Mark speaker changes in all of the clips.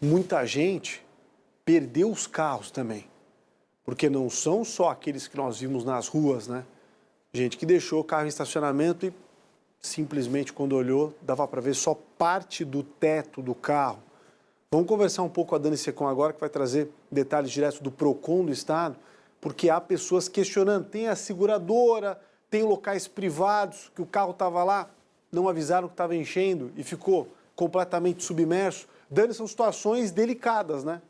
Speaker 1: muita gente perdeu os carros também. Porque não são só aqueles que nós vimos nas ruas, né? Gente que deixou o carro em estacionamento e simplesmente, quando olhou, dava para ver só parte do teto do carro. Vamos conversar um pouco com a Dani Secom agora, que vai trazer detalhes diretos do PROCON do Estado, porque há pessoas questionando. Tem a seguradora, tem locais privados que o carro estava lá, não avisaram que estava enchendo e ficou completamente submerso. Dani, são situações delicadas, né?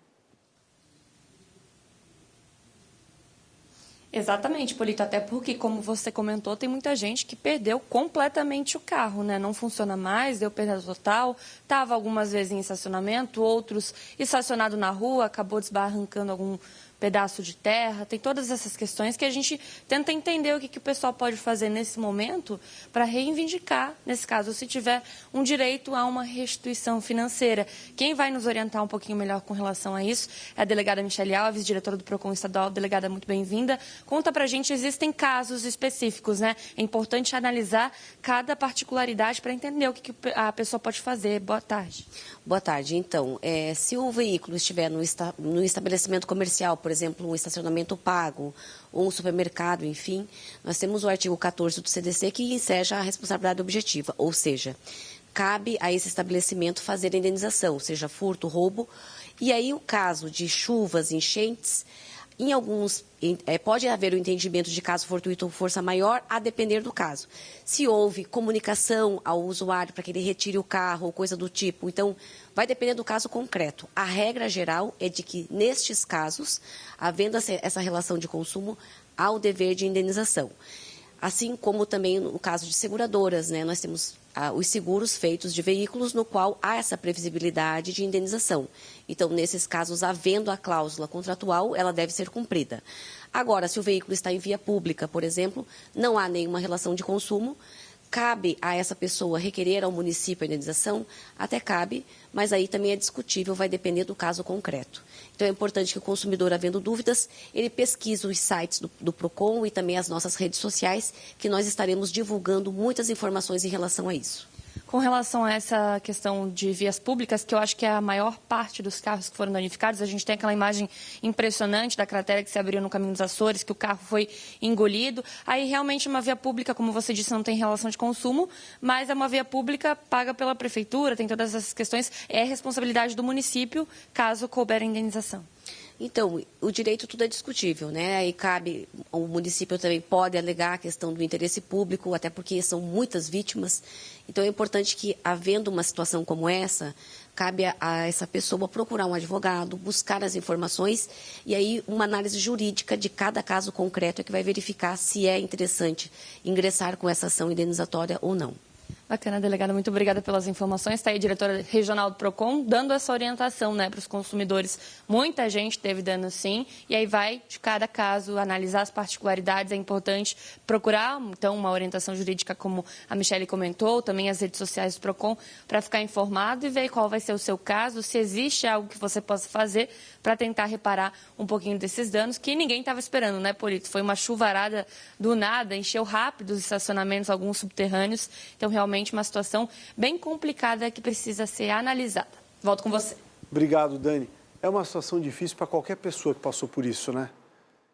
Speaker 2: Exatamente, Polito, até porque, como você comentou, tem muita gente que perdeu completamente o carro, né? Não funciona mais, deu perda total, estava algumas vezes em estacionamento, outros estacionado na rua, acabou desbarrancando algum pedaço de terra, tem todas essas questões que a gente tenta entender o que o pessoal pode fazer nesse momento para reivindicar, nesse caso, se tiver um direito a uma restituição financeira. Quem vai nos orientar um pouquinho melhor com relação a isso é a delegada Michele Alves, diretora do PROCON estadual. Delegada, muito bem-vinda. Conta pra gente, existem casos específicos, né? É importante analisar cada particularidade para entender o que a pessoa pode fazer. Boa tarde.
Speaker 3: Boa tarde. Então, se o veículo estiver no estabelecimento comercial, por exemplo, um estacionamento pago ou um supermercado, enfim, nós temos o artigo 14 do CDC que enseja a responsabilidade objetiva, ou seja, cabe a esse estabelecimento fazer a indenização, seja furto, roubo, e aí o caso de chuvas, enchentes, em alguns, pode haver o entendimento de caso fortuito ou força maior, a depender do caso. Se houve comunicação ao usuário para que ele retire o carro ou coisa do tipo, então vai depender do caso concreto. A regra geral é de que, nestes casos, havendo essa relação de consumo, há o dever de indenização. Assim como também no caso de seguradoras, né? Nós temos os seguros feitos de veículos no qual há essa previsibilidade de indenização. Então, nesses casos, havendo a cláusula contratual, ela deve ser cumprida. Agora, se o veículo está em via pública, por exemplo, não há nenhuma relação de consumo, cabe a essa pessoa requerer ao município a indenização? Até cabe, mas aí também é discutível, vai depender do caso concreto. Então, é importante que o consumidor, havendo dúvidas, ele pesquise os sites do PROCON e também as nossas redes sociais, que nós estaremos divulgando muitas informações em relação a isso.
Speaker 2: Com relação a essa questão de vias públicas, que eu acho que é a maior parte dos carros que foram danificados, a gente tem aquela imagem impressionante da cratera que se abriu no caminho dos Açores, que o carro foi engolido. Aí, realmente, uma via pública, como você disse, não tem relação de consumo, mas é uma via pública paga pela prefeitura, tem todas essas questões, é responsabilidade do município, caso couber a indenização.
Speaker 3: Então, o direito tudo é discutível, né? Aí cabe, o município também pode alegar a questão do interesse público, até porque são muitas vítimas. Então, é importante que, havendo uma situação como essa, cabe a essa pessoa procurar um advogado, buscar as informações e aí uma análise jurídica de cada caso concreto é que vai verificar se é interessante ingressar com essa ação indenizatória ou não.
Speaker 2: Bacana, delegada. Muito obrigada pelas informações. Está aí a diretora regional do PROCON dando essa orientação, né, para os consumidores. Muita gente teve dano, sim, e aí vai de cada caso analisar as particularidades. É importante procurar, então, uma orientação jurídica, como a Michele comentou, também as redes sociais do PROCON, para ficar informado e ver qual vai ser o seu caso, se existe algo que você possa fazer para tentar reparar um pouquinho desses danos, que ninguém estava esperando, né, Polito? Foi uma chuvarada do nada, encheu rápido os estacionamentos, alguns subterrâneos, então, realmente, uma situação bem complicada que precisa ser analisada. Volto com você.
Speaker 1: Obrigado, Dani. É uma situação difícil para qualquer pessoa que passou por isso, né?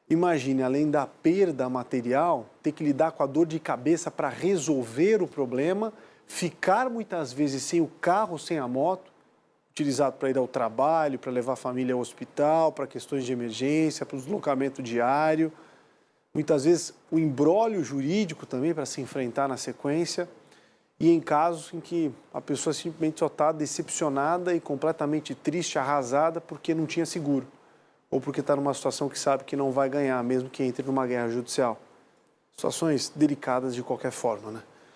Speaker 1: Imagine, além da perda material, ter que lidar com a dor de cabeça para resolver o problema, ficar muitas vezes sem o carro, sem a moto, utilizado para ir ao trabalho, para levar a família ao hospital, para questões de emergência, para o deslocamento diário. Muitas vezes o imbróglio jurídico também para se enfrentar na sequência. E em casos em que a pessoa simplesmente só está decepcionada e completamente triste, arrasada, porque não tinha seguro. Ou porque está numa situação que sabe que não vai ganhar, mesmo que entre numa guerra judicial. Situações delicadas de qualquer forma, né?